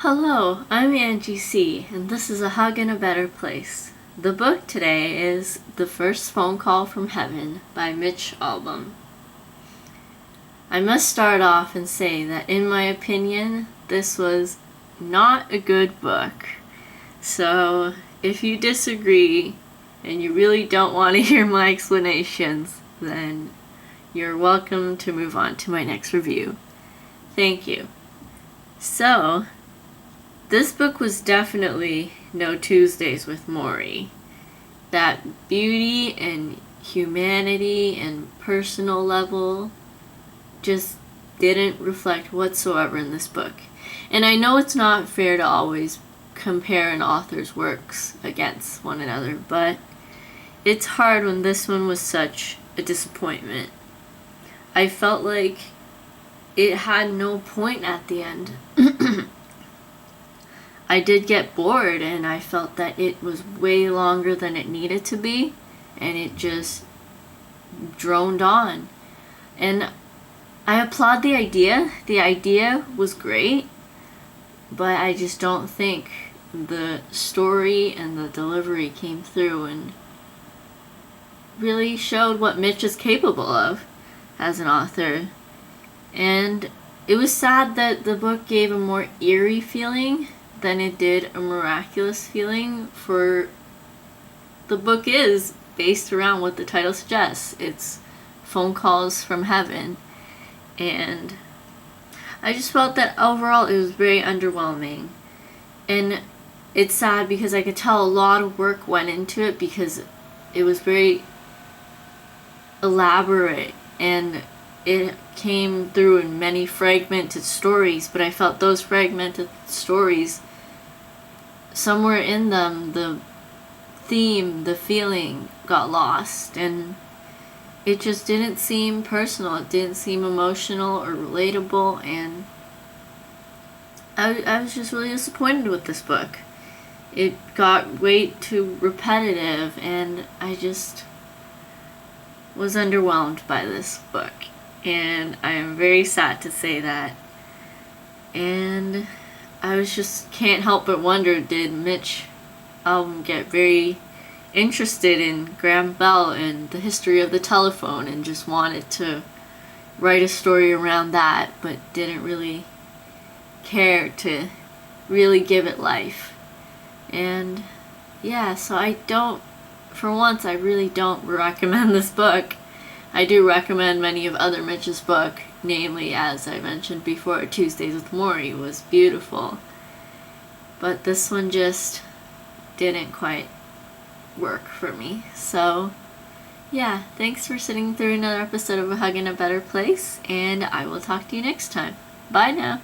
Hello, I'm Angie Sea, and this is A Hug in a Better Place. The book today is The First Phone Call from Heaven by Mitch Albom. I must start off and say that in my opinion, this was not a good book. So if you disagree and you really don't want to hear my explanations, then you're welcome to move on to my next review. Thank you. So, this book was definitely no Tuesdays with Morrie. That beauty and humanity and personal level just didn't reflect whatsoever in this book. And I know it's not fair to always compare an author's works against one another, but it's hard when this one was such a disappointment. I felt like it had no point at the end. I did get bored, and I felt that it was way longer than it needed to be, and it just droned on. And I applaud the idea. The idea was great, but I just don't think the story and the delivery came through and really showed what Mitch is capable of as an author. And it was sad that the book gave a more eerie feeling than it did a miraculous feeling, for the book is based around what the title suggests. It's phone calls from heaven. And I just felt that overall it was very underwhelming. And it's sad because I could tell a lot of work went into it because it was very elaborate and it came through in many fragmented stories, but I felt those fragmented stories, somewhere in them, the theme, the feeling got lost, and it just didn't seem personal. It didn't seem emotional or relatable, and I was just really disappointed with this book. It got way too repetitive, and I just was underwhelmed by this book. And I am very sad to say that. And I can't help but wonder, did Mitch Albom get very interested in Graham Bell and the history of the telephone and just wanted to write a story around that, but didn't really care to really give it life? And yeah, so for once, I really don't recommend this book. I do recommend many of other Mitch's book, namely, as I mentioned before, Tuesdays with Morrie was beautiful. But this one just didn't quite work for me. So, yeah, thanks for sitting through another episode of A Hug in a Better Place, and I will talk to you next time. Bye now.